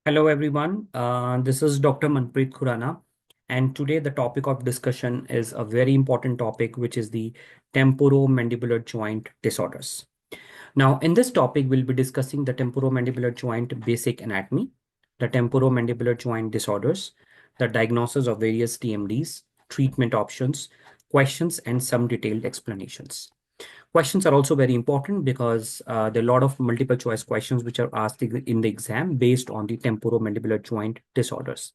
Hello, everyone. This is Dr. Manpreet Khurana, and today the topic of discussion is a very important topic, which is the temporomandibular joint disorders. Now, in this topic, we'll be discussing the temporomandibular joint basic anatomy, the temporomandibular joint disorders, the diagnosis of various TMDs, treatment options, questions, and some detailed explanations. Questions are also very important because there are a lot of multiple choice questions which are asked in the exam based on the temporomandibular joint disorders.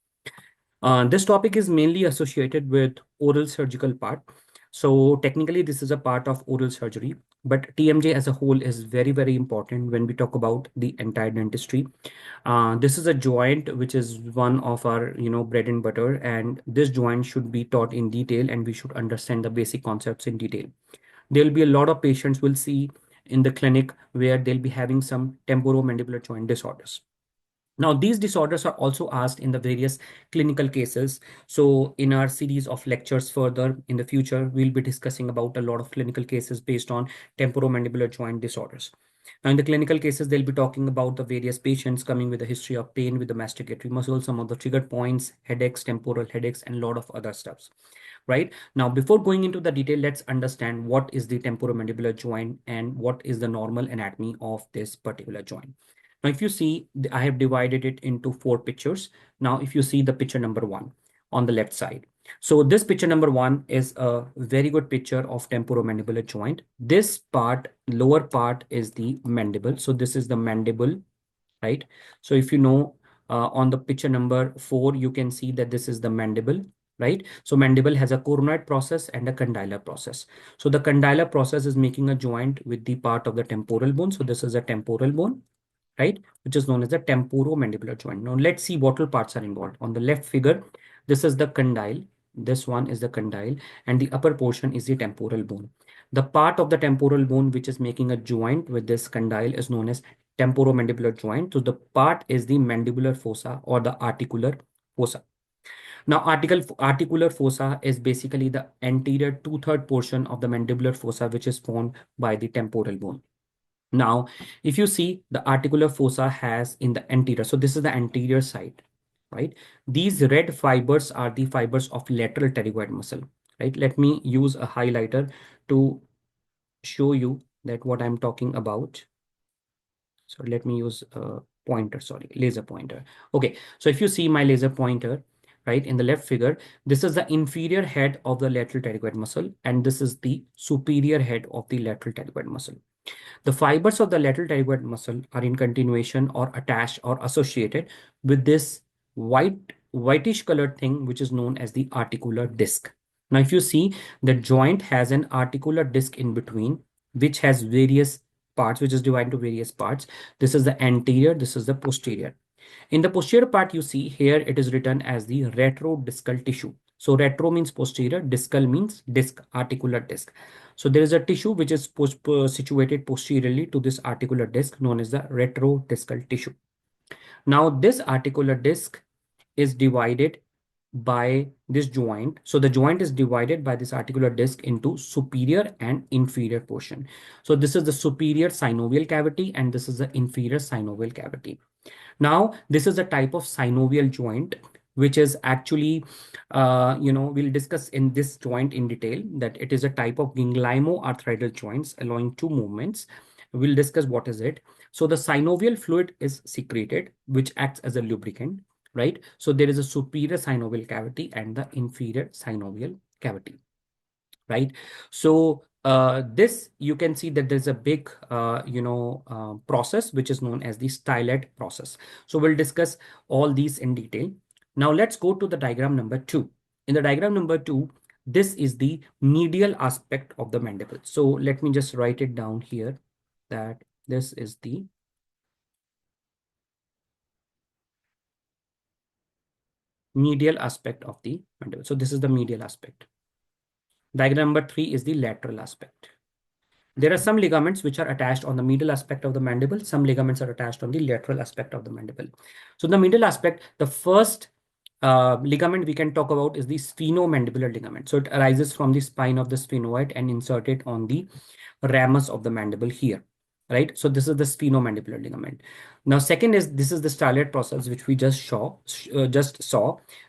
This topic is mainly associated with oral surgical part. So technically, this is a part of oral surgery, but TMJ as a whole is very, very important when we talk about the entire dentistry. This is a joint which is one of our, bread and butter, and this joint should be taught in detail, and we should understand the basic concepts in detail. There'll be a lot of patients we'll see in the clinic where they'll be having some temporomandibular joint disorders. Now, these disorders are also asked in the various clinical cases. So in our series of lectures further in the future, we'll be discussing about a lot of clinical cases based on temporomandibular joint disorders. Now, in the clinical cases, they'll be talking about the various patients coming with a history of pain with the masticatory muscle, some of the trigger points, headaches, temporal headaches, and a lot of other stuffs. Right now, before going into the detail, let's understand what is the temporomandibular joint and what is the normal anatomy of this particular joint. Now, if you see, I have divided it into 4 pictures. Now, if you see the picture number 1 on the left side. So this picture number 1 is a very good picture of temporomandibular joint. This part, lower part is the mandible. So this is the mandible, right? So if you know, on the picture number 4, you can see that this is the mandible, right? So mandible has a coronoid process and a condylar process. So the condylar process is making a joint with the part of the temporal bone. So this is a temporal bone, right, which is known as the temporomandibular joint. Now let's see what all parts are involved. On the left figure, this is the condyle. This one is the condyle, and the upper portion is the temporal bone. The part of the temporal bone which is making a joint with this condyle is known as temporomandibular joint. So the part is the mandibular fossa or the articular fossa. Now, articular fossa is basically the anterior 2/3 portion of the mandibular fossa, which is formed by the temporal bone. Now, if you see, the articular fossa has in the anterior, so this is the anterior side, right? These red fibers are the fibers of lateral pterygoid muscle, right? Let me use a highlighter to show you that what I'm talking about. So let me use a pointer, sorry, laser pointer. Okay, so if you see my laser pointer, right, in the left figure, this is the inferior head of the lateral pterygoid muscle, and this is the superior head of the lateral pterygoid muscle. The fibers of the lateral pterygoid muscle are in continuation or attached or associated with this whitish colored thing, which is known as the articular disc. Now, if you see, the joint has an articular disc in between, which has various parts, which is divided into various parts. This is the anterior, this is the posterior. In the posterior part, you see here it is written as the retrodiscal tissue. So retro means posterior, discal means disc, articular disc. So there is a tissue which is situated posteriorly to this articular disc known as the retrodiscal tissue. Now this articular disc is divided by this joint. So the joint is divided by this articular disc into superior and inferior portion. So this is the superior synovial cavity and this is the inferior synovial cavity. Now, this is a type of synovial joint, which is actually, we'll discuss in this joint in detail that it is a type of gangliomo-arthrital joints allowing 2 movements. We'll discuss what is it. So the synovial fluid is secreted, which acts as a lubricant, right? So there is a superior synovial cavity and the inferior synovial cavity, right? So this, you can see that there's a big, process, which is known as the stylet process. So we'll discuss all these in detail. Now let's go to the diagram number 2. In the diagram number 2, this is the medial aspect of the mandible. So let me just write it down here that this is the medial aspect of the mandible. So this is the medial aspect. Diagram number 3 is the lateral aspect. There are some ligaments which are attached on the medial aspect of the mandible. Some ligaments are attached on the lateral aspect of the mandible. So the medial aspect, the first ligament we can talk about is the sphenomandibular ligament. So it arises from the spine of the sphenoid and inserted on the ramus of the mandible here. right? So this is the sphenomandibular ligament. Now, second is this is the styloid process which we just saw.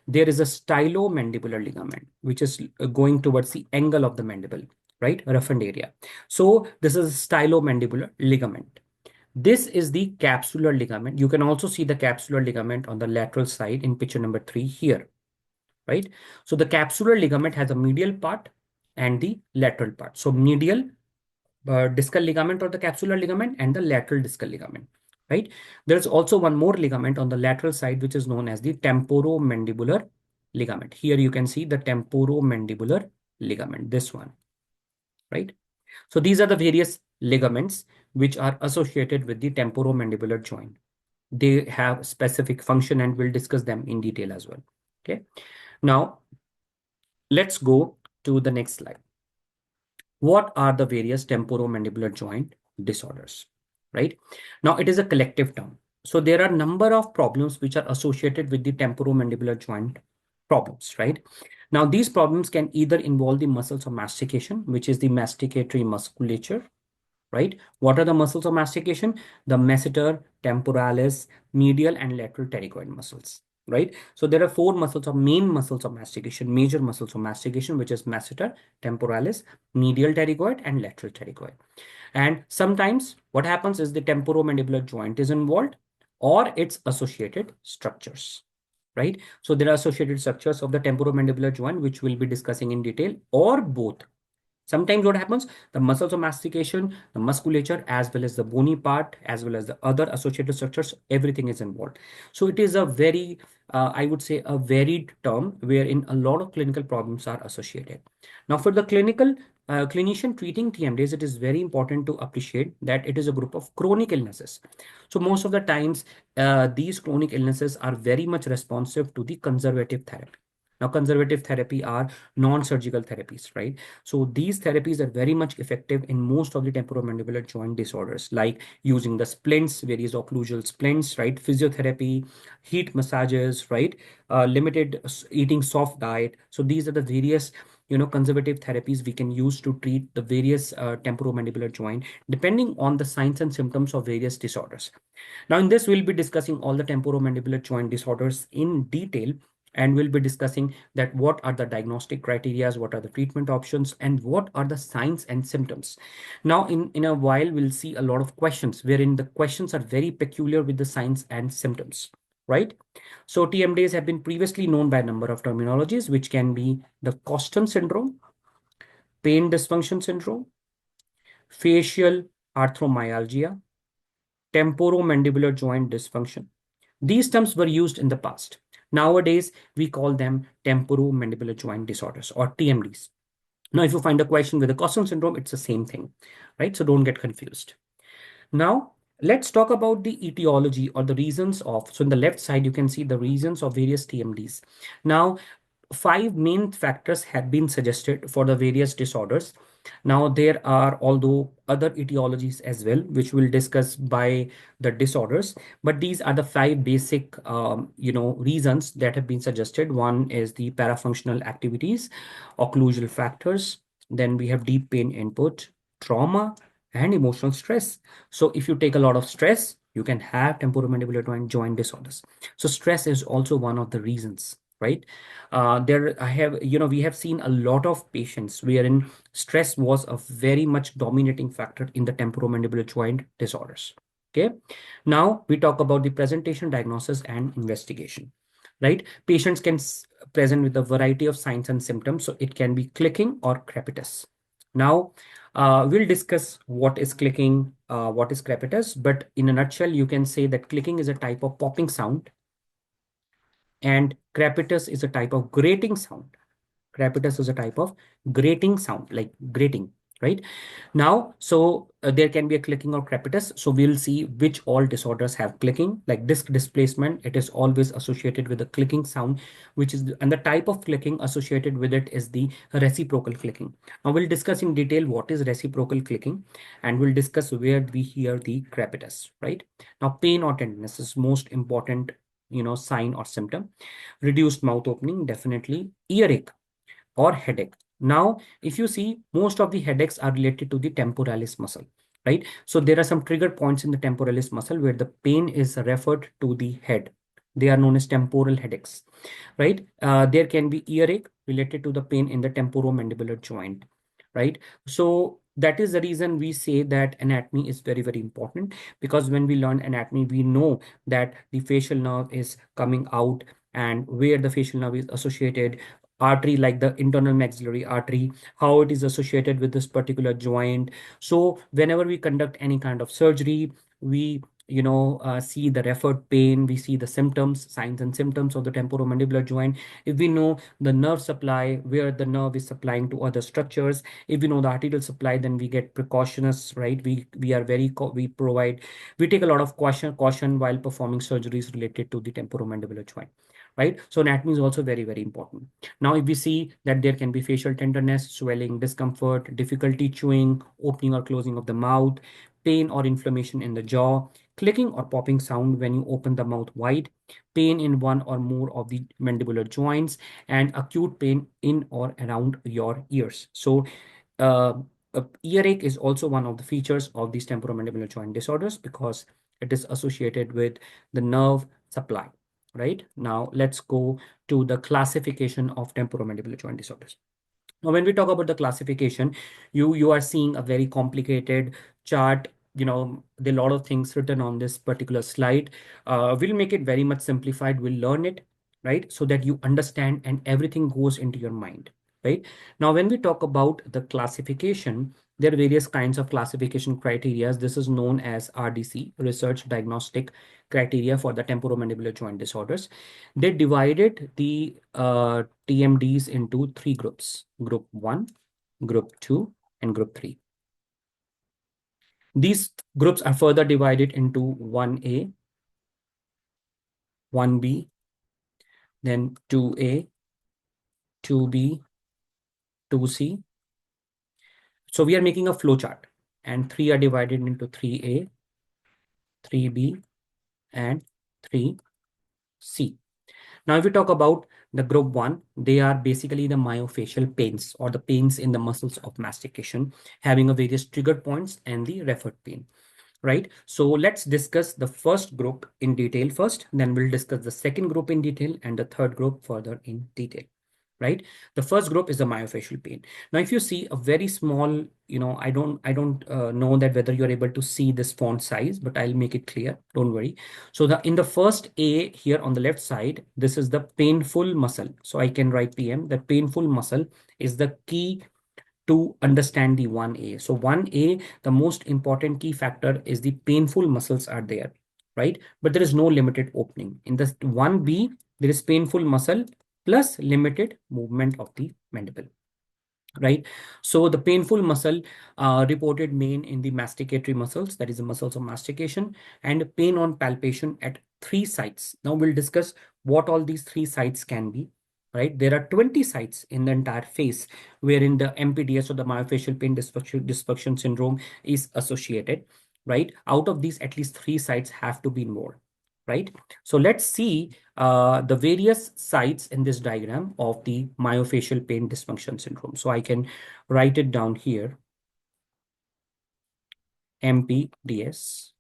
There is a stylomandibular ligament which is going towards the angle of the mandible, right? Roughened area. So this is stylomandibular ligament. This is the capsular ligament. You can also see the capsular ligament on the lateral side in picture number 3 here, right? So the capsular ligament has a medial part and the lateral part. So medial discal ligament or the capsular ligament and the lateral discal ligament, right? There's also one more ligament on the lateral side, which is known as the temporomandibular ligament. Here you can see the temporomandibular ligament, this one, right? So these are the various ligaments which are associated with the temporomandibular joint. They have specific function and we'll discuss them in detail as well. Okay. Now, let's go to the next slide. What are the various temporomandibular joint disorders, right? Now, it is a collective term. So there are a number of problems which are associated with the temporomandibular joint problems, right? Now, these problems can either involve the muscles of mastication, which is the masticatory musculature, right? What are the muscles of mastication? The masseter, temporalis, medial, and lateral pterygoid muscles, right? So there are 4 muscles of main muscles of mastication, major muscles of mastication, which is masseter, temporalis, medial pterygoid, and lateral pterygoid. And sometimes what happens is the temporomandibular joint is involved or its associated structures, right? So there are associated structures of the temporomandibular joint, which we'll be discussing in detail, or both. Sometimes what happens, the muscles of mastication, the musculature, as well as the bony part, as well as the other associated structures, everything is involved. So it is a very, I would say, a varied term wherein a lot of clinical problems are associated. Now, for the clinician treating TMDs, it is very important to appreciate that it is a group of chronic illnesses. So most of the times, these chronic illnesses are very much responsive to the conservative therapy. Now, conservative therapy are non-surgical therapies, right? So these therapies are very much effective in most of the temporomandibular joint disorders, like using the splints, various occlusal splints, right? Physiotherapy, heat massages, right? Limited eating soft diet. So these are the various, conservative therapies we can use to treat the various temporomandibular joint, depending on the signs and symptoms of various disorders. Now, in this, we'll be discussing all the temporomandibular joint disorders in detail, and we'll be discussing that what are the diagnostic criteria, what are the treatment options, and what are the signs and symptoms. Now, in a while, we'll see a lot of questions wherein the questions are very peculiar with the signs and symptoms, right? So TMDs have been previously known by a number of terminologies, which can be the Coston syndrome, pain dysfunction syndrome, facial arthromyalgia, temporomandibular joint dysfunction. These terms were used in the past. Nowadays, we call them temporomandibular joint disorders or TMDs. Now, if you find a question with a Coston syndrome, it's the same thing, right? So don't get confused. Now, let's talk about the etiology or the reasons of, so in the left side, you can see the reasons of various TMDs. Now, 5 main factors have been suggested for the various disorders. Now, there are although other etiologies as well, which we'll discuss by the disorders, but these are the 5 basic, reasons that have been suggested. One is the parafunctional activities, occlusal factors. Then we have deep pain input, trauma, and emotional stress. So if you take a lot of stress, you can have temporomandibular joint disorders. So stress is also one of the reasons, right? We have seen a lot of patients wherein stress was a very much dominating factor in the temporomandibular joint disorders. Okay. Now we talk about the presentation, diagnosis, and investigation, right? Patients can present with a variety of signs and symptoms. So it can be clicking or crepitus. Now, we'll discuss what is clicking, what is crepitus, but in a nutshell, you can say that clicking is a type of popping sound and crepitus is a type of grating sound. Crepitus is a type of grating sound, like grating, right? Now, so there can be a clicking or crepitus. So we'll see which all disorders have clicking, like disc displacement. It is always associated with a clicking sound, and the type of clicking associated with it is the reciprocal clicking. Now we'll discuss in detail what is reciprocal clicking, and we'll discuss where we hear the crepitus, right? Now, pain or tenderness is most important, sign or symptom. Reduced mouth opening, definitely. Earache or headache. Now, if you see, most of the headaches are related to the temporalis muscle. right? So there are some trigger points in the temporalis muscle where the pain is referred to the head. They are known as temporal headaches, right? There can be earache related to the pain in the temporomandibular joint, right? So that is the reason we say that anatomy is very, very important, because when we learn anatomy, we know that the facial nerve is coming out and where the facial nerve is associated, artery like the internal maxillary artery, how it is associated with this particular joint. So whenever we conduct any kind of surgery, we see the referred pain, we see the symptoms, signs and symptoms of the temporomandibular joint. If we know the nerve supply, where the nerve is supplying to other structures, if we know the arterial supply, then we get precautionous, right? We are very we take a lot of caution while performing surgeries related to the temporomandibular joint, right? So anatomy is also very, very important. Now, if we see that there can be facial tenderness, swelling, discomfort, difficulty chewing, opening or closing of the mouth, pain or inflammation in the jaw, clicking or popping sound when you open the mouth wide, pain in one or more of the mandibular joints, and acute pain in or around your ears. So, uh, earache is also one of the features of these temporomandibular joint disorders because it is associated with the nerve supply. Right now, let's go to the classification of temporomandibular joint disorders. Now, when we talk about the classification, you are seeing a very complicated chart. There are a lot of things written on this particular slide. We'll make it very much simplified. We'll learn it, right? So that you understand and everything goes into your mind, right? Now, when we talk about the classification, there are various kinds of classification criteria. This is known as RDC, Research Diagnostic Criteria for the Temporomandibular Joint Disorders. They divided the TMDs into three groups: Group 1, Group 2, and Group 3. These groups are further divided into 1A, 1B, then 2A, 2B, 2C. So we are making a flow chart, and 3 are divided into 3A, 3B, and 3C. Now, if we talk about the group 1, they are basically the myofascial pains or the pains in the muscles of mastication, having a various trigger points and the referred pain, right? So let's discuss the first group in detail first, then we'll discuss the second group in detail and the third group further in detail. Right? The first group is the myofascial pain. Now, if you see a very small, I don't know that whether you're able to see this font size, but I'll make it clear. Don't worry. So in the first A here on the left side, this is the painful muscle. So I can write PM. The painful muscle is the key to understand the 1A. So 1A, the most important key factor is the painful muscles are there, right? But there is no limited opening. In the 1B, there is painful muscle plus limited movement of the mandible, right? So the painful muscle reported main in the masticatory muscles, that is the muscles of mastication, and pain on palpation at 3 sites. Now we'll discuss what all these 3 sites can be, right? There are 20 sites in the entire face wherein the MPDS or the myofascial pain dysfunction syndrome is associated, right? Out of these, at least 3 sites have to be involved, right? So let's see the various sites in this diagram of the myofascial pain dysfunction syndrome. So I can write it down here. MPDS,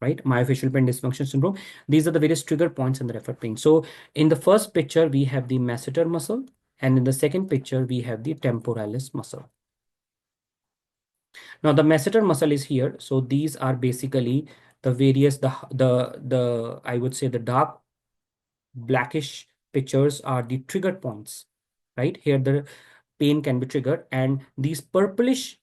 right? Myofascial pain dysfunction syndrome. These are the various trigger points in the referred pain. So in the first picture, we have the masseter muscle. And in the second picture, we have the temporalis muscle. Now the masseter muscle is here. So these are basically the various, I would say the dark blackish pictures are the trigger points, right? Here the pain can be triggered, and these purplish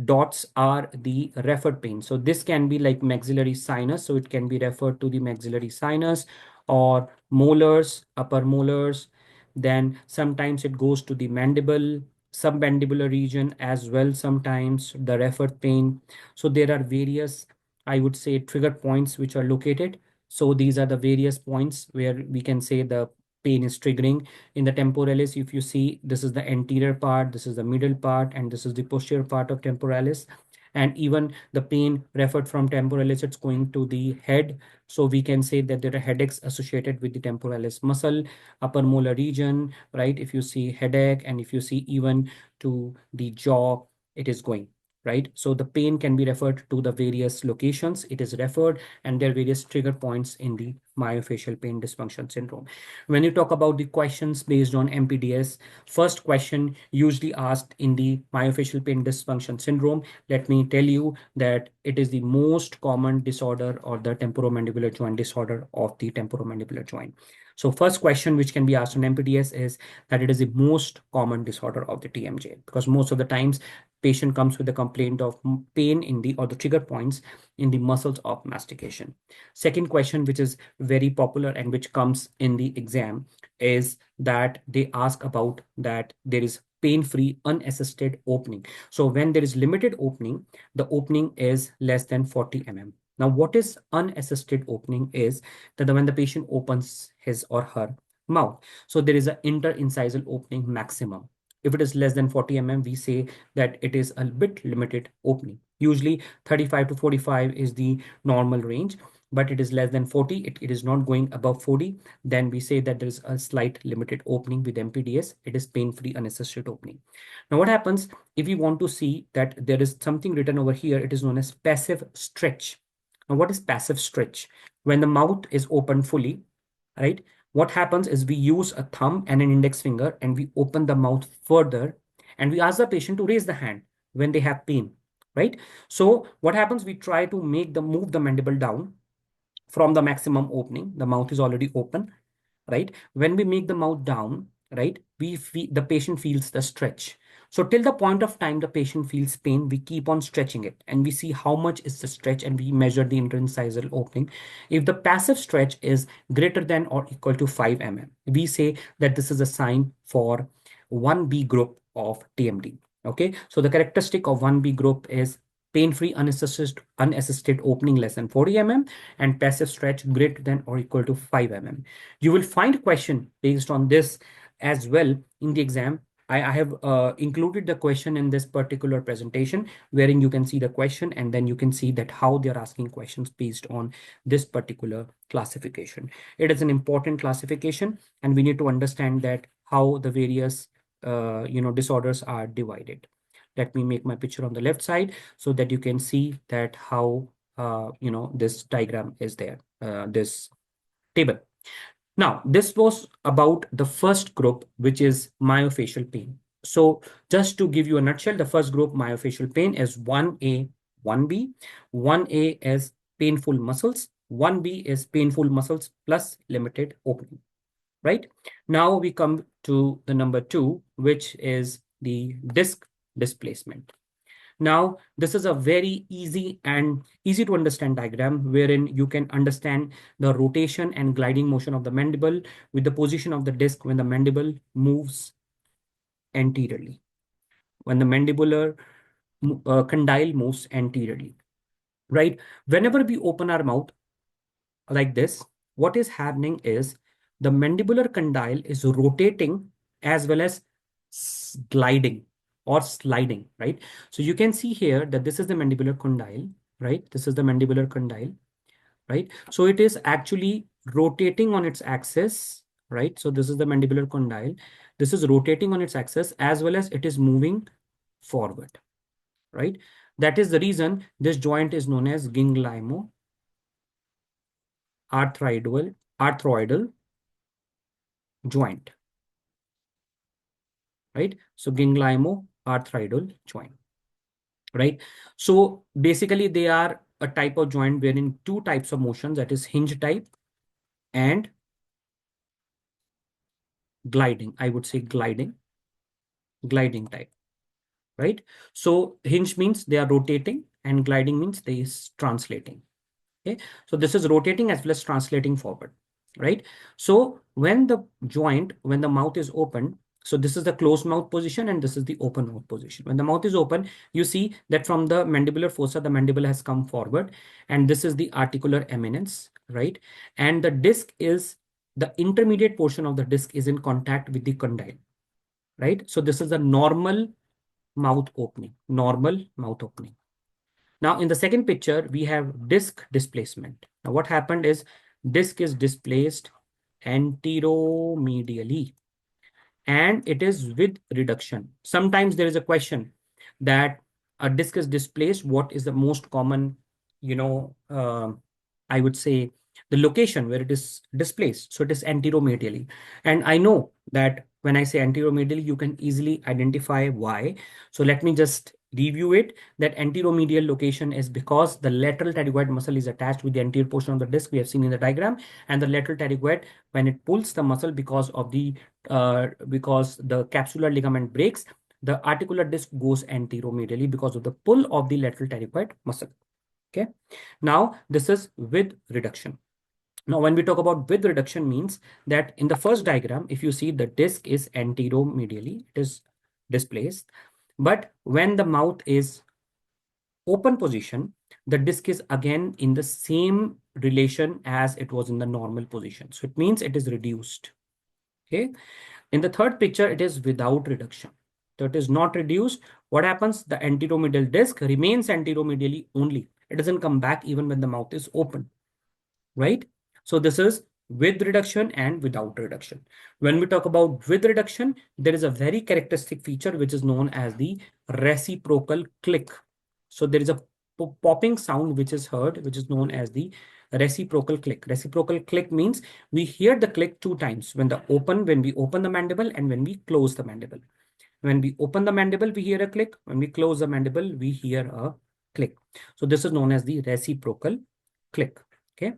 dots are the referred pain. So this can be like maxillary sinus. So it can be referred to the maxillary sinus or molars, upper molars. Then sometimes it goes to the mandible, submandibular region as well. Sometimes the referred pain. So there are various, I would say, trigger points which are located. So these are the various points where we can say the pain is triggering. In the temporalis, if you see, this is the anterior part, this is the middle part, and this is the posterior part of temporalis. And even the pain referred from temporalis, it's going to the head. So we can say that there are headaches associated with the temporalis muscle, upper molar region, right? If you see headache, and if you see even to the jaw, it is going, right? So the pain can be referred to the various locations. It is referred, and there are various trigger points in the myofascial pain dysfunction syndrome. When you talk about the questions based on MPDS, first question usually asked in the myofascial pain dysfunction syndrome, let me tell you that it is the most common disorder or the temporomandibular joint disorder of the temporomandibular joint. So first question which can be asked on MPDS is that it is the most common disorder of the TMJ, because most of the times patient comes with a complaint of pain in the or the trigger points in the muscles of mastication. Second question, which is very popular and which comes in the exam, is that they ask about that there is pain-free unassisted opening. So when there is limited opening, the opening is less than 40 mm. Now, what is unassisted opening is that when the patient opens his or her mouth, so there is an interincisal opening maximum. If it is less than 40 mm, we say that it is a bit limited opening. Usually 35 to 45 is the normal range, but it is less than 40. It is not going above 40. Then we say that there is a slight limited opening with MPDS. It is pain-free unassisted opening. Now, what happens if we want to see that there is something written over here? It is known as passive stretch. Now, what is passive stretch? When the mouth is open fully, right? What happens is we use a thumb and an index finger and we open the mouth further and we ask the patient to raise the hand when they have pain, right? So what happens, we try to move the mandible down from the maximum opening. The mouth is already open, right? When we make the mouth down, right, the patient feels the stretch. So till the point of time the patient feels pain, we keep on stretching it and we see how much is the stretch and we measure the interincisal opening. If the passive stretch is greater than or equal to 5 mm, we say that this is a sign for 1B group of TMD. Okay, so the characteristic of 1B group is pain-free unassisted opening less than 40 mm and passive stretch greater than or equal to 5 mm. You will find question based on this as well in the exam. I have included the question in this particular presentation, wherein you can see the question and then you can see that how they're asking questions based on this particular classification. It is an important classification and we need to understand that how the various disorders are divided. Let me make my picture on the left side so that you can see that how this diagram is there, this table. Now, this was about the first group, which is myofascial pain. So just to give you a nutshell, the first group, myofascial pain, is 1A, 1B. 1A is painful muscles. 1B is painful muscles plus limited opening, right? Now we come to the number 2, which is the disc displacement. Now, this is a very easy to understand diagram wherein you can understand the rotation and gliding motion of the mandible with the position of the disc when the mandible moves anteriorly, when the mandibular condyle moves anteriorly, right? Whenever we open our mouth like this, what is happening is the mandibular condyle is rotating as well as gliding or sliding, right? So you can see here that this is the mandibular condyle, right? This is the mandibular condyle, right? So it is actually rotating on its axis, right? So this is the mandibular condyle. This is rotating on its axis as well as it is moving forward, right? That is the reason this joint is known as arthroidal joint, right? So gangliomo-arthroidal joint, right? So basically they are a type of joint wherein two types of motions, that is hinge type and gliding. I would say gliding type, right? So hinge means they are rotating and gliding means they is translating. Okay, so this is rotating as well as translating forward, right? So when the mouth is open, so this is the closed mouth position and this is the open mouth position. When the mouth is open, you see that from the mandibular fossa, the mandible has come forward and this is the articular eminence, right? And the intermediate portion of the disc is in contact with the condyle, right? So this is a normal mouth opening, Now, in the second picture, we have disc displacement. Now, what happened is disc is displaced anteromedially and it is with reduction. Sometimes there is a question that a disc is displaced, what is the most common, I would say the location where it is displaced? So it is anteromedially. And I know that when I say anteromedially, you can easily identify why. So let me just review it. That anteromedial location is because the lateral pterygoid muscle is attached with the anterior portion of the disc we have seen in the diagram, and the lateral pterygoid, when it pulls the muscle because the capsular ligament breaks, the articular disc goes anteromedially because of the pull of the lateral pterygoid muscle. Okay. Now this is with reduction. Now, when we talk about with reduction, means that in the first diagram, if you see, the disc is anteromedially, it is displaced. But when the mouth is open position, the disc is again in the same relation as it was in the normal position. So it means it is reduced. Okay. In the third picture, it is without reduction. So it is not reduced. What happens? The anteromedial disc remains anteromedially only. It doesn't come back even when the mouth is open, right? So this is with reduction and without reduction. When we talk about with reduction, there is a very characteristic feature which is known as the reciprocal click. So there is a popping sound which is heard, which is known as the reciprocal click. Reciprocal click means we hear the click two times, when we open the mandible and when we close the mandible. When we open the mandible, we hear a click. When we close the mandible, we hear a click. So this is known as the reciprocal click. Okay.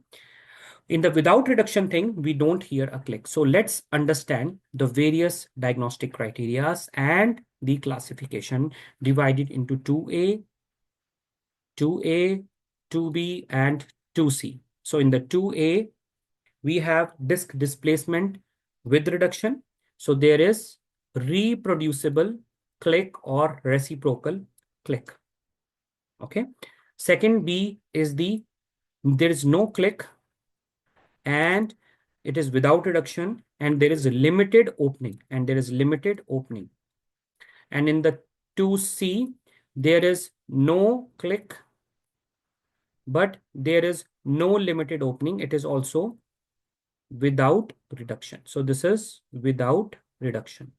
In the without reduction thing, we don't hear a click. So let's understand the various diagnostic criteria and the classification divided into 2A, 2A, 2B, and 2C. So in the 2A, we have disc displacement with reduction. So there is reproducible click or reciprocal click. Okay. Second B is there is no click and it is without reduction, and there is a limited opening, and And in the 2C, there is no click, but there is no limited opening. It is also without reduction. So this is without reduction.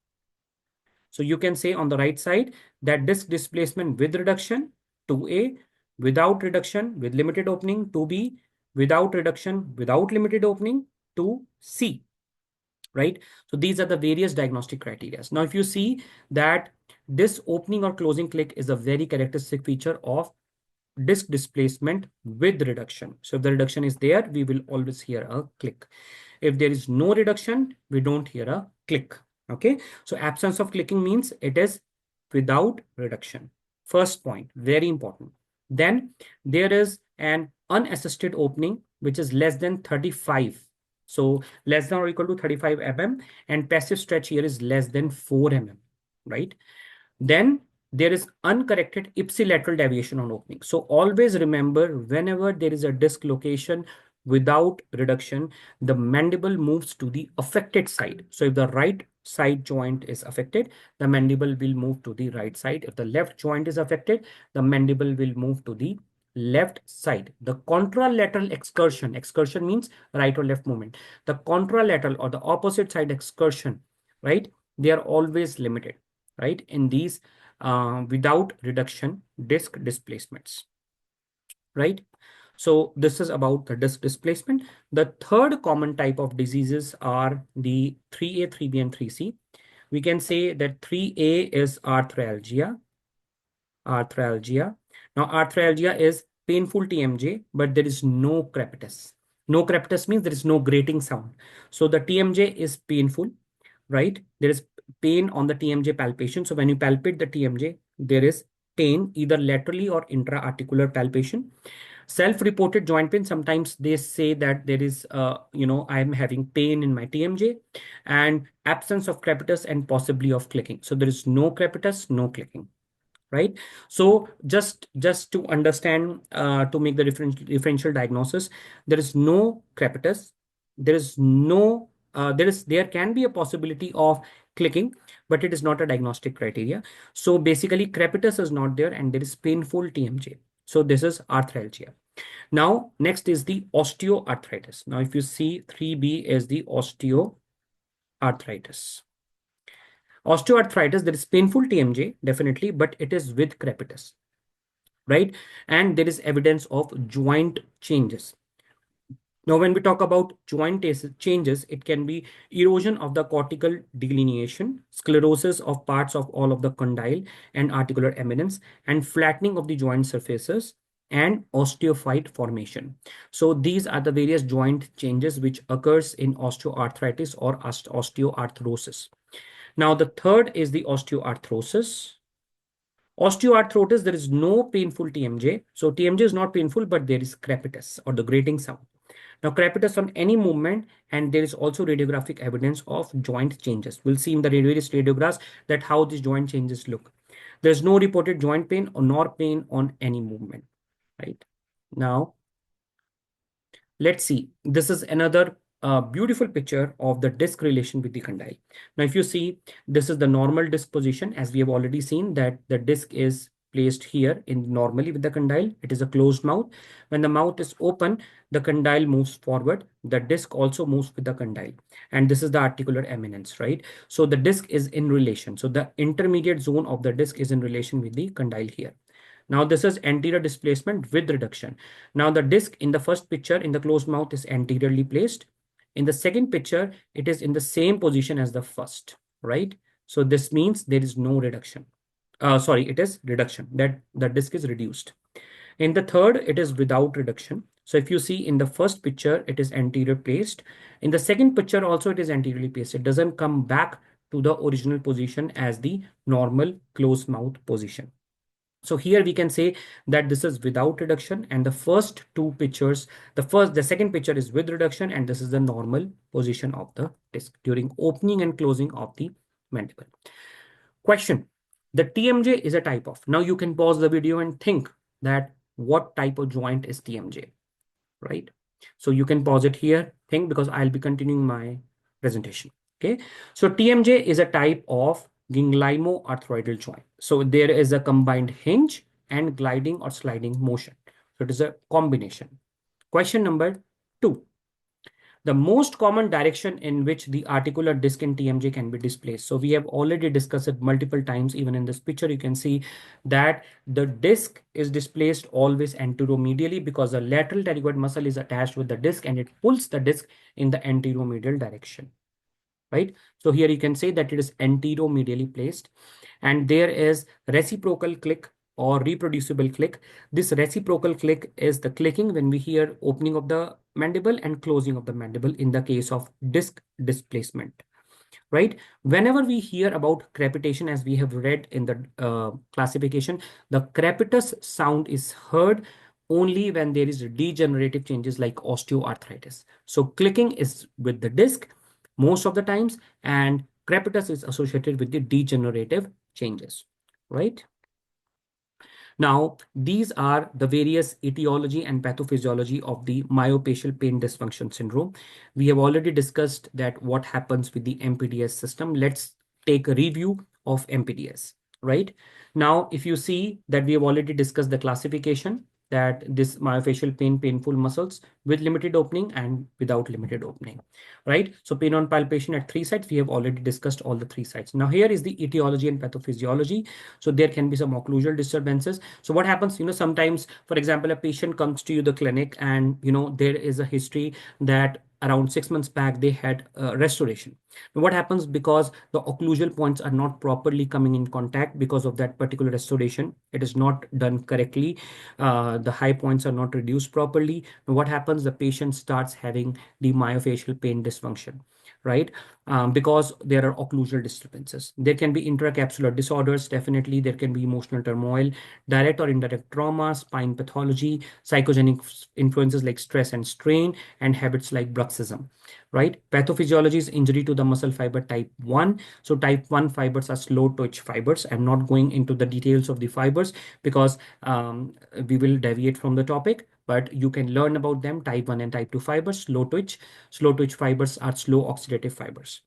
So you can say on the right side that disc displacement with reduction, 2A, without reduction with limited opening, 2B, without reduction without limited opening, 2C, right? So these are the various diagnostic criteria. Now, if you see that this opening or closing click is a very characteristic feature of disc displacement with reduction. So if the reduction is there, we will always hear a click. If there is no reduction, we don't hear a click. Okay. So absence of clicking means it is without reduction. First point, very important. Then there is an unassisted opening, which is less than 35. So less than or equal to 35 mm, and passive stretch here is less than 4 mm, right? Then there is uncorrected ipsilateral deviation on opening. So always remember, whenever there is a disc location without reduction, the mandible moves to the affected side. So if the right side joint is affected, the mandible will move to the right side. If the left joint is affected, the mandible will move to the left side. The contralateral excursion means right or left movement. The contralateral or the opposite side excursion, right? They are always limited, right? In these without reduction disc displacements, right? So this is about the disc displacement. The third common type of diseases are the 3A, 3B, and 3C. We can say that 3A is arthralgia. Now, arthralgia is painful TMJ, but there is no crepitus. No crepitus means there is no grating sound. So the TMJ is painful, right? There is pain on the TMJ palpation. So when you palpate the TMJ, there is pain either laterally or intra-articular palpation. Self-reported joint pain, sometimes they say that there is, I'm having pain in my TMJ, and absence of crepitus and possibly of clicking. So there is no crepitus, no clicking, right? So just to understand, to make the differential diagnosis, there is no crepitus, there is no there can be a possibility of clicking, but it is not a diagnostic criteria. So basically crepitus is not there and there is painful TMJ. So this is arthralgia. Now next is the osteoarthritis. Now if you see, 3B is the osteoarthritis. Osteoarthritis, there is painful TMJ, definitely, but it is with crepitus. right? And there is evidence of joint changes. Now, when we talk about joint changes, it can be erosion of the cortical delineation, sclerosis of parts of all of the condyle and articular eminence, and flattening of the joint surfaces, and osteophyte formation. So these are the various joint changes which occurs in osteoarthritis or osteoarthrosis. Now, the third is the osteoarthrosis. Osteoarthritis, there is no painful TMJ. So TMJ is not painful, but there is crepitus or the grating sound. Now, crepitus on any movement, and there is also radiographic evidence of joint changes. We'll see in the various radiographs that how these joint changes look. There's no reported joint pain or nor pain on any movement, right? Now, let's see. This is another beautiful picture of the disc relation with the condyle. Now, if you see, this is the normal disc position, as we have already seen that the disc is placed here in normally with the condyle. It is a closed mouth. When the mouth is open, the condyle moves forward. The disc also moves with the condyle. And this is the articular eminence, right? So the disc is in relation. So the intermediate zone of the disc is in relation with the condyle here. Now this is anterior displacement with reduction. Now the disc in the first picture in the closed mouth is anteriorly placed. In the second picture, it is in the same position as the first, right? So this means there is no reduction. Sorry, it is reduction, that the disc is reduced. In the third, it is without reduction. So if you see in the first picture, it is anterior placed. In the second picture also, it is anteriorly placed. It doesn't come back to the original position as the normal closed mouth position. So here we can say that this is without reduction, and the first two pictures, the second picture is with reduction, and this is the normal position of the disc during opening and closing of the mandible. Question: the TMJ is a type of. Now you can pause the video and think that what type of joint is TMJ, right? So you can pause it here, think, because I'll be continuing my presentation. Okay, so TMJ is a type of gangliono-arthroidal joint. So there is a combined hinge and gliding or sliding motion. So it is a combination. Question number 2. The most common direction in which the articular disc in TMJ can be displaced. So we have already discussed it multiple times. Even in this picture, you can see that the disc is displaced always anteromedially because the lateral pterygoid muscle is attached with the disc and it pulls the disc in the anteromedial direction, right? So here you can say that it is anteromedially placed, and there is reciprocal click or reproducible click. This reciprocal click is the clicking when we hear opening of the mandible and closing of the mandible in the case of disc displacement, right? Whenever we hear about crepitation, as we have read in the classification, the crepitus sound is heard only when there is degenerative changes like osteoarthritis. So clicking is with the disc most of the times, and crepitus is associated with the degenerative changes, right? Now, these are the various etiology and pathophysiology of the myofascial pain dysfunction syndrome. We have already discussed that what happens with the MPDS system. Let's take a review of MPDS, right? Now, if you see that we have already discussed the classification, that this myofascial pain, painful muscles with limited opening and without limited opening, right? So pain on palpation at 3 sites, we have already discussed all the 3 sites. Now here is the etiology and pathophysiology. So there can be some occlusal disturbances. So what happens, sometimes, for example, a patient comes to you the clinic and, there is a history that around 6 months back, they had restoration. Now, what happens because the occlusal points are not properly coming in contact because of that particular restoration? It is not done correctly. The high points are not reduced properly. Now, what happens? The patient starts having the myofascial pain dysfunction, right? Because there are occlusal disturbances. There can be intracapsular disorders. Definitely, there can be emotional turmoil, direct or indirect trauma, spine pathology, psychogenic influences like stress and strain, and habits like bruxism, right? Pathophysiology is injury to the muscle fiber type 1. So type 1 fibers are slow twitch fibers. I'm not going into the details of the fibers because we will deviate from the topic, but you can learn about them. Type 1 and type 2 fibers, slow twitch. Slow twitch fibers are slow oxidative fibers.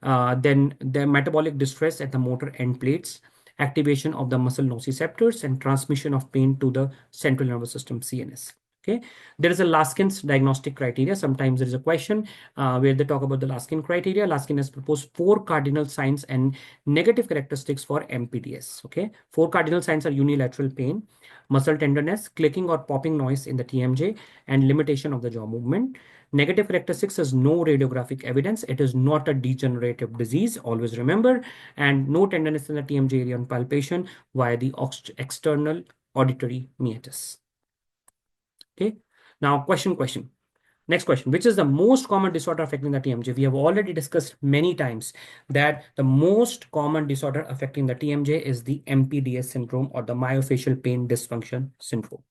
Then the metabolic distress at the motor end plates, activation of the muscle nociceptors, and transmission of pain to the central nervous system, CNS. Okay, there is a Laskin's diagnostic criteria. Sometimes there is a question where they talk about the Laskin criteria. Laskin has proposed 4 cardinal signs and negative characteristics for MPDS. Okay, 4 cardinal signs are unilateral pain, muscle tenderness, clicking or popping noise in the TMJ, and limitation of the jaw movement. Negative characteristics is no radiographic evidence. It is not a degenerative disease. Always remember, and no tenderness in the TMJ area on palpation via the external auditory meatus. Okay. Now, question. Next question, which is the most common disorder affecting the TMJ? We have already discussed many times that the most common disorder affecting the TMJ is the MPDS syndrome or the myofascial pain dysfunction syndrome.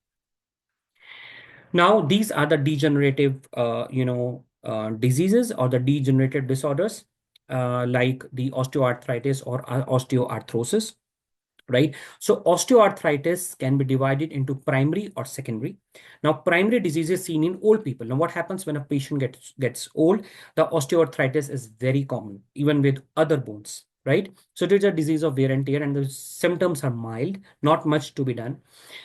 Now, these are the degenerative, diseases or the degenerative disorders like the osteoarthritis or osteoarthrosis. Right? So osteoarthritis can be divided into primary or secondary. Now, primary disease is seen in old people. Now, what happens when a patient gets old? The osteoarthritis is very common, even with other bones, right? So it is a disease of wear and tear, and the symptoms are mild, not much to be done.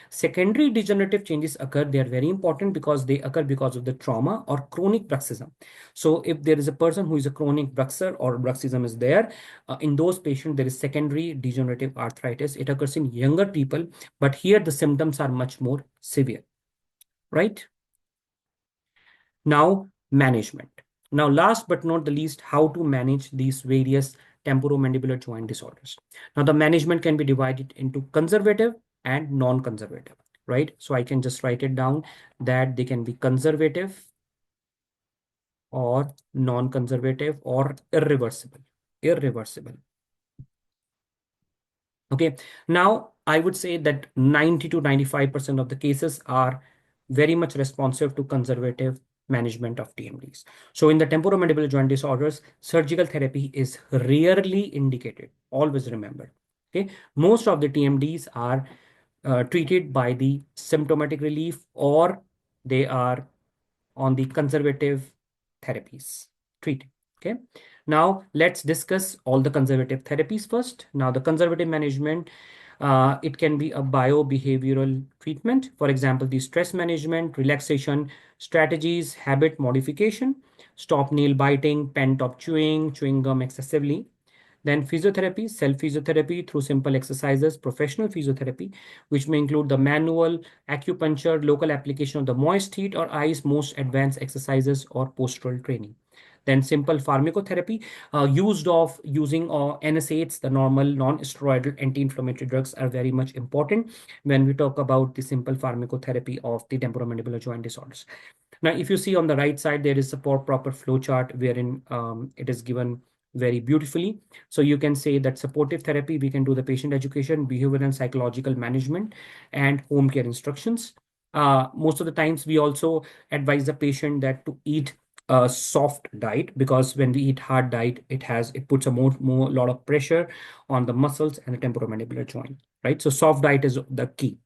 Secondary degenerative changes occur. They are very important because they occur because of the trauma or chronic bruxism. So if there is a person who is a chronic bruxer or bruxism is there, in those patients, there is secondary degenerative arthritis. It occurs in younger people, but here the symptoms are much more severe, right? Now, management. Now, last but not the least, how to manage these various temporomandibular joint disorders. Now, the management can be divided into conservative and non-conservative, right? So I can just write it down that they can be conservative or non-conservative or irreversible. Okay, now I would say that 90 to 95% of the cases are very much responsive to conservative management of TMDs. So in the temporomandibular joint disorders, surgical therapy is rarely indicated. Always remember. Okay, most of the TMDs are treated by the symptomatic relief, or they are on the conservative therapies treated. Okay. Now let's discuss all the conservative therapies first. Now the conservative management, it can be a biobehavioral treatment. For example, the stress management, relaxation strategies, habit modification, stop nail biting, pen top chewing, chewing gum excessively. Then physiotherapy, self-physiotherapy through simple exercises, professional physiotherapy, which may include the manual, acupuncture, local application of the moist heat or ice, most advanced exercises, or postural training. Then simple pharmacotherapy, using NSAIDs, the normal non-steroidal anti-inflammatory drugs are very much important when we talk about the simple pharmacotherapy of the temporomandibular joint disorders. Now, if you see on the right side, there is a proper flow chart wherein it is given very beautifully. So you can say that supportive therapy, we can do the patient education, behavioral and psychological management, and home care instructions. Most of the times, we also advise the patient that to eat a soft diet, because when we eat hard diet, it puts a more lot of pressure on the muscles and the temporomandibular joint, right? So soft diet is the key,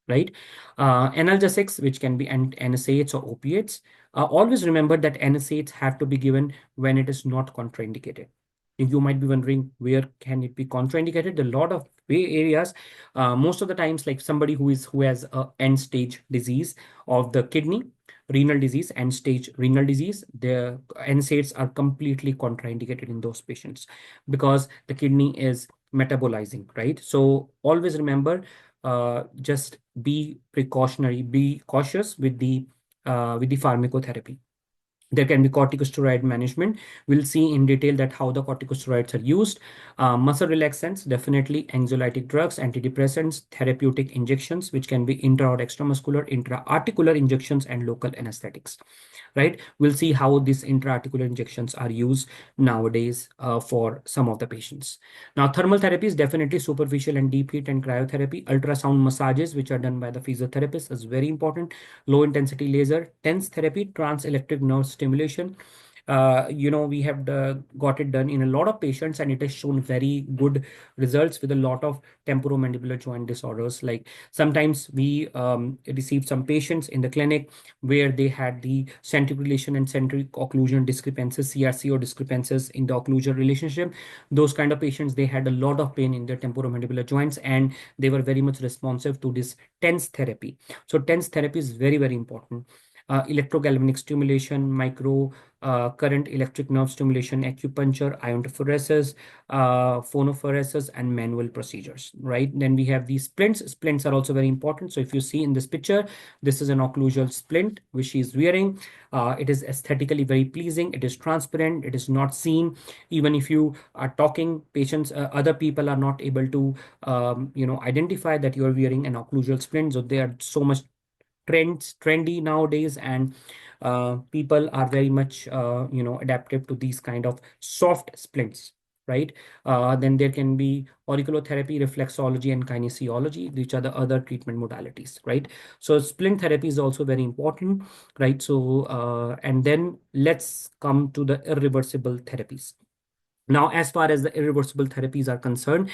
right? Analgesics, which can be NSAIDs or opiates. Always remember that NSAIDs have to be given when it is not contraindicated. You might be wondering, where can it be contraindicated? There are a lot of areas. Most of the times, like somebody who has a end stage disease of the kidney, renal disease, end stage renal disease, the NSAIDs are completely contraindicated in those patients because the kidney is metabolizing, right? So always remember, just be precautionary, be cautious with the pharmacotherapy. There can be corticosteroid management. We'll see in detail that how the corticosteroids are used. Muscle relaxants, definitely anxiolytic drugs, antidepressants, therapeutic injections, which can be intra or extramuscular, intra-articular injections, and local anesthetics, right? We'll see how these intra-articular injections are used nowadays for some of the patients. Now, thermal therapy is definitely superficial and deep heat and cryotherapy. Ultrasound massages, which are done by the physiotherapist, is very important. Low intensity laser, TENS therapy, trans electric nerve stimulation, We have got it done in a lot of patients, and it has shown very good results with a lot of temporomandibular joint disorders. Like sometimes we received some patients in the clinic where they had the centric relation and centric occlusion discrepancies, CRCO discrepancies in the occlusal relationship. Those kind of patients, they had a lot of pain in their temporomandibular joints, and they were very much responsive to this TENS therapy. So TENS therapy is very, very important. Electrogalvanic stimulation, micro current electric nerve stimulation, acupuncture, iontophoresis, phonophoresis, and manual procedures, right? Then we have these splints. Splints are also very important. So if you see in this picture, this is an occlusal splint which she is wearing. It is aesthetically very pleasing. It is transparent. It is not seen. Even if you are talking, patients, other people are not able to, identify that you are wearing an occlusal splint. So they are so much trendy nowadays, and people are very much adaptive to these kind of soft splints, right? Then there can be auriculotherapy, reflexology, and kinesiology, which are the other treatment modalities, right? So splint therapy is also very important, right? So and then let's come to the irreversible therapies. Now, as far as the irreversible therapies are concerned,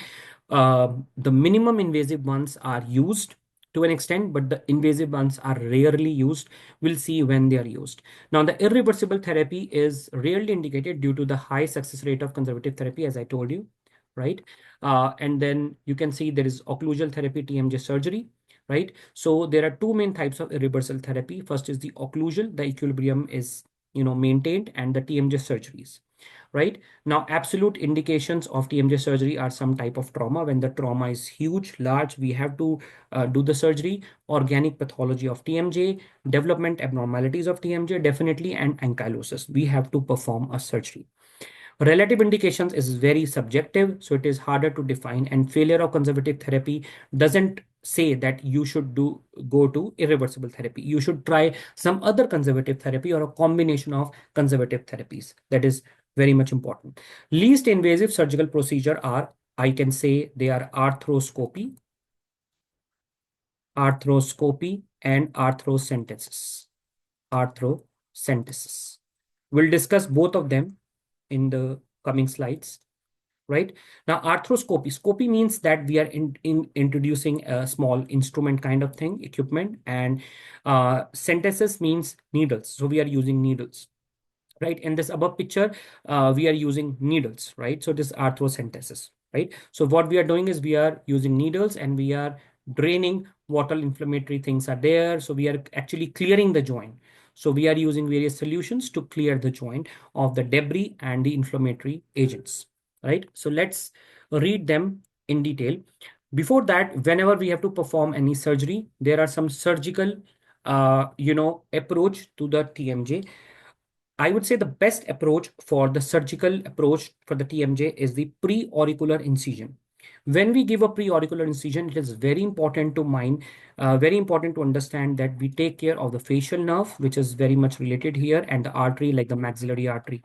the minimum invasive ones are used to an extent, but the invasive ones are rarely used. We'll see when they are used. Now, the irreversible therapy is rarely indicated due to the high success rate of conservative therapy, as I told you, right? And then you can see there is occlusal therapy, TMJ surgery, right? So there are two main types of irreversible therapy. First is the occlusal, the equilibrium is maintained, and the TMJ surgeries, right? Now, absolute indications of TMJ surgery are some type of trauma. When the trauma is huge, large, we have to do the surgery. Organic pathology of TMJ, development abnormalities of TMJ, definitely, and ankylosis. We have to perform a surgery. Relative indications is very subjective, so it is harder to define, and failure of conservative therapy doesn't say that you should go to irreversible therapy. You should try some other conservative therapy or a combination of conservative therapies. That is very much important. Least invasive surgical procedure are, I can say, they are arthroscopy, and arthrocentesis. Arthrocentesis. We'll discuss both of them in the coming slides, right? Now, arthroscopy. Scopy means that we are introducing a small instrument kind of thing, equipment, and centesis means needles. So we are using needles, right? In this above picture, we are using needles, right? So this arthrocentesis, right? So what we are doing is we are using needles and we are draining what all inflammatory things are there. So we are actually clearing the joint. So we are using various solutions to clear the joint of the debris and the inflammatory agents, right? So let's read them in detail. Before that, whenever we have to perform any surgery, there are some surgical, approach to the TMJ. I would say the best approach for the surgical approach for the TMJ is the pre-auricular incision. When we give a pre-auricular incision, it is very important to very important to understand that we take care of the facial nerve, which is very much related here, and the artery like the maxillary artery,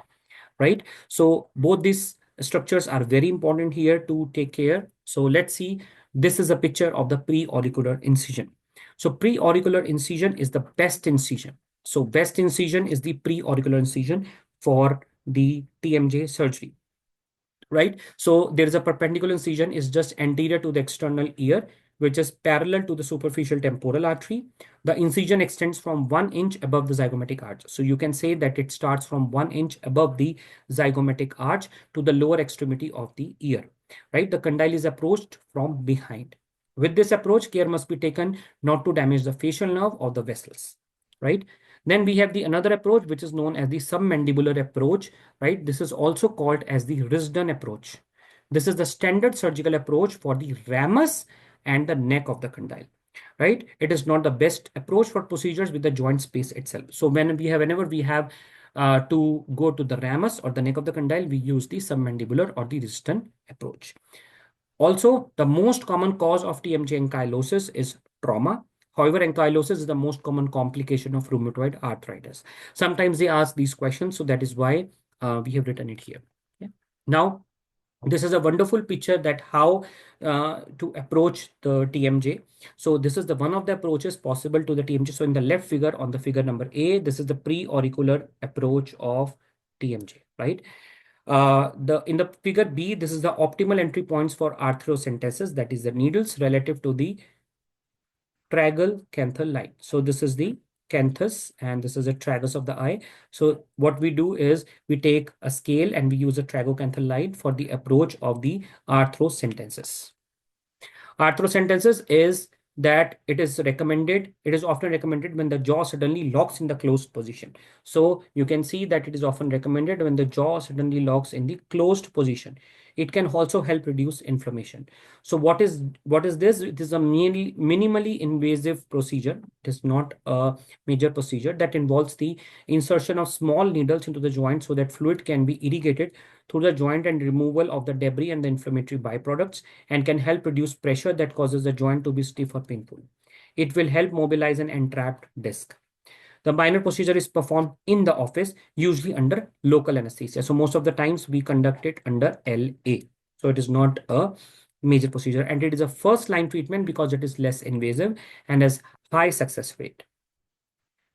right? So both these structures are very important here to take care. So let's see, this is a picture of the pre-auricular incision. So pre-auricular incision is the best incision. So best incision is the pre-auricular incision for the TMJ surgery, right? So there is a perpendicular incision is just anterior to the external ear, which is parallel to the superficial temporal artery. The incision extends from 1 inch above the zygomatic arch. So you can say that it starts from 1 inch above the zygomatic arch to the lower extremity of the ear, right? The condyle is approached from behind. With this approach, care must be taken not to damage the facial nerve or the vessels, right? Then we have the another approach, which is known as the submandibular approach, right? This is also called as the Risdon approach. This is the standard surgical approach for the ramus and the neck of the condyle, right? It is not the best approach for procedures with the joint space itself. So whenever we have to go to the ramus or the neck of the condyle, we use the submandibular or the Risdon approach. Also, the most common cause of TMJ ankylosis is trauma. However, ankylosis is the most common complication of rheumatoid arthritis. Sometimes they ask these questions, so that is why we have written it here. Yeah. Now, this is a wonderful picture that how to approach the TMJ. So this is the one of the approaches possible to the TMJ. So in the left figure, on the figure number A, this is the pre-auricular approach of TMJ, right? In the figure B, this is the optimal entry points for arthrocentesis, that is the needles relative to the tragal canthal line. So this is the canthus and this is the tragus of the eye. So what we do is we take a scale and we use a tragocanthal line for the approach of the arthrocentesis. Arthrocentesis is that it is often recommended when the jaw suddenly locks in the closed position. So you can see that it is often recommended when the jaw suddenly locks in the closed position. It can also help reduce inflammation. So what is this? It is a minimally invasive procedure. It is not a major procedure that involves the insertion of small needles into the joint so that fluid can be irrigated through the joint and removal of the debris and the inflammatory byproducts, and can help reduce pressure that causes the joint to be stiff or painful. It will help mobilize an entrapped disc. The minor procedure is performed in the office, usually under local anesthesia. So most of the times we conduct it under LA. So it is not a major procedure, and it is a first line treatment because it is less invasive and has high success rate.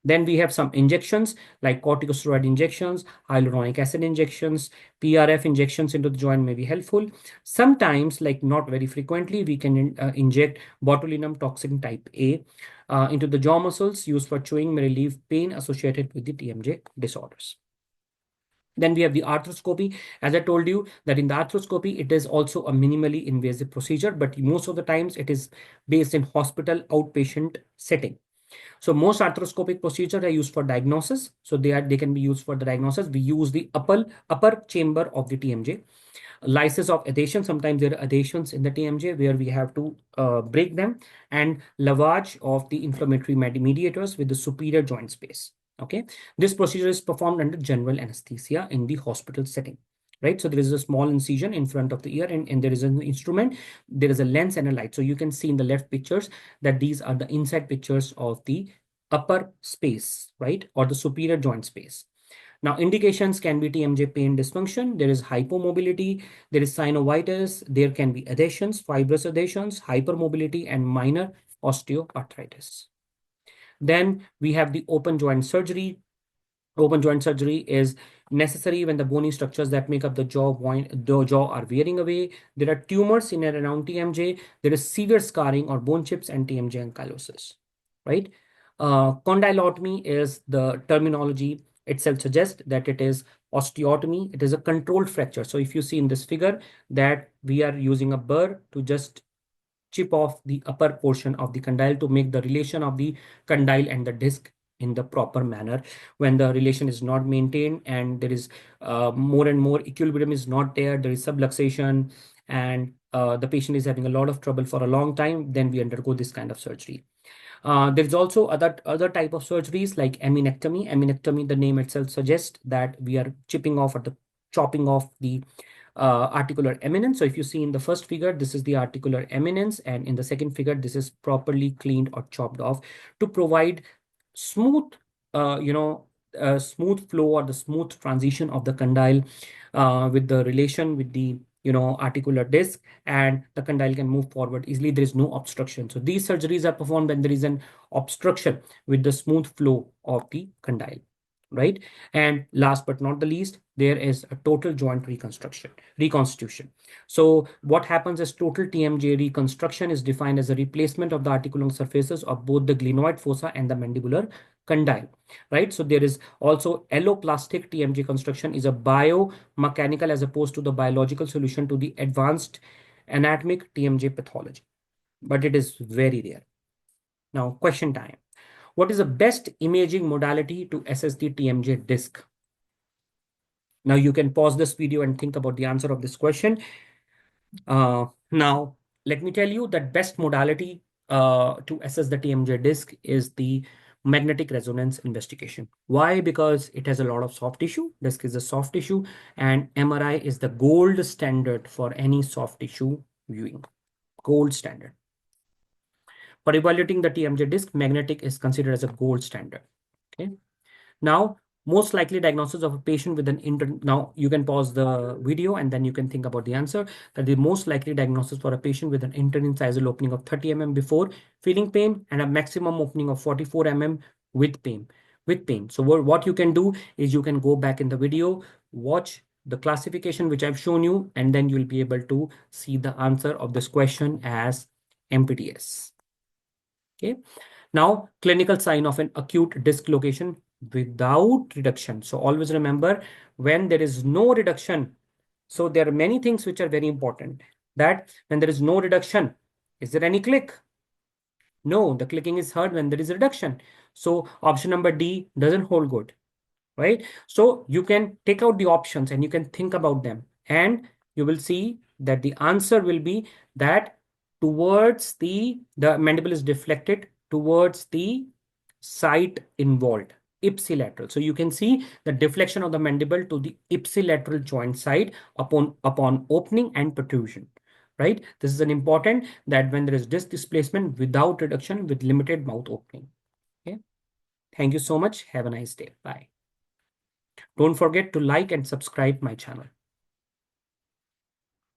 Then we have some injections like corticosteroid injections, hyaluronic acid injections, PRF injections into the joint may be helpful. Sometimes, like not very frequently, we can inject botulinum toxin type A into the jaw muscles used for chewing, may relieve pain associated with the TMJ disorders. Then we have the arthroscopy. As I told you that in the arthroscopy, it is also a minimally invasive procedure, but most of the times it is based in hospital outpatient setting. So most arthroscopic procedures are used for diagnosis. So they can be used for the diagnosis. We use the upper chamber of the TMJ. Lysis of adhesion. Sometimes there are adhesions in the TMJ where we have to break them, and lavage of the inflammatory mediators with the superior joint space. Okay, this procedure is performed under general anesthesia in the hospital setting. Right, so there is a small incision in front of the ear, and there is an instrument, there is a lens and a light. So you can see in the left pictures that these are the inside pictures of the upper space, right, or the superior joint space. Now, indications can be TMJ pain dysfunction, there is hypomobility, there is synovitis, there can be adhesions, fibrous adhesions, hypermobility, and minor osteoarthritis. Then we have the open joint surgery. Open joint surgery is necessary when the bony structures that make up the jaw are wearing away. There are tumors in and around TMJ. There is severe scarring or bone chips and TMJ ankylosis, right? Condylotomy is the terminology itself suggests that it is osteotomy. It is a controlled fracture. So if you see in this figure that we are using a burr to just chip off the upper portion of the condyle to make the relation of the condyle and the disc in the proper manner. When the relation is not maintained and there is more and more equilibrium is not there, there is subluxation, and the patient is having a lot of trouble for a long time, then we undergo this kind of surgery. There is also other type of surgeries like eminectomy. Eminectomy, the name itself suggests that we are chipping off or the chopping off the articular eminence. So if you see in the first figure, this is the articular eminence, and in the second figure, this is properly cleaned or chopped off to provide smooth, smooth flow or the smooth transition of the condyle with the relation with the articular disc, and the condyle can move forward easily. There is no obstruction. So these surgeries are performed when there is an obstruction with the smooth flow of the condyle, right? And last but not the least, there is a total joint reconstitution. So what happens is total TMJ reconstruction is defined as a replacement of the articular surfaces of both the glenoid fossa and the mandibular condyle, right? So there is also alloplastic TMJ construction is a biomechanical as opposed to the biological solution to the advanced anatomic TMJ pathology, but it is very rare. Now, question time. What is the best imaging modality to assess the TMJ disc? Now you can pause this video and think about the answer of this question. Now, let me tell you that best modality to assess the TMJ disc is the magnetic resonance investigation. Why? Because it has a lot of soft tissue. Disc is a soft tissue, and MRI is the gold standard for any soft tissue viewing. Gold standard. For evaluating the TMJ disc, magnetic is considered as a gold standard. Okay. Now, most likely diagnosis of a patient with an now you can pause the video and then you can think about the answer. That the most likely diagnosis for a patient with an interincisal opening of 30 mm before feeling pain and a maximum opening of 44 mm with pain with pain. So what you can do is you can go back in the video, watch the classification which I've shown you, and then you'll be able to see the answer of this question as MPDS. Okay. Now, clinical sign of an acute dislocation without reduction. So always remember, when there is no reduction, so there are many things which are very important. That when there is no reduction, is there any click? No, the clicking is heard when there is reduction. So option number D doesn't hold good, right? So you can take out the options and you can think about them, and you will see that the answer will be that towards the mandible is deflected towards the site involved, ipsilateral. So you can see the deflection of the mandible to the ipsilateral joint side upon opening and protrusion, right? This is an important that when there is disc displacement without reduction with limited mouth opening. Okay. Thank you so much. Have a nice day. Bye. Don't forget to like and subscribe my channel.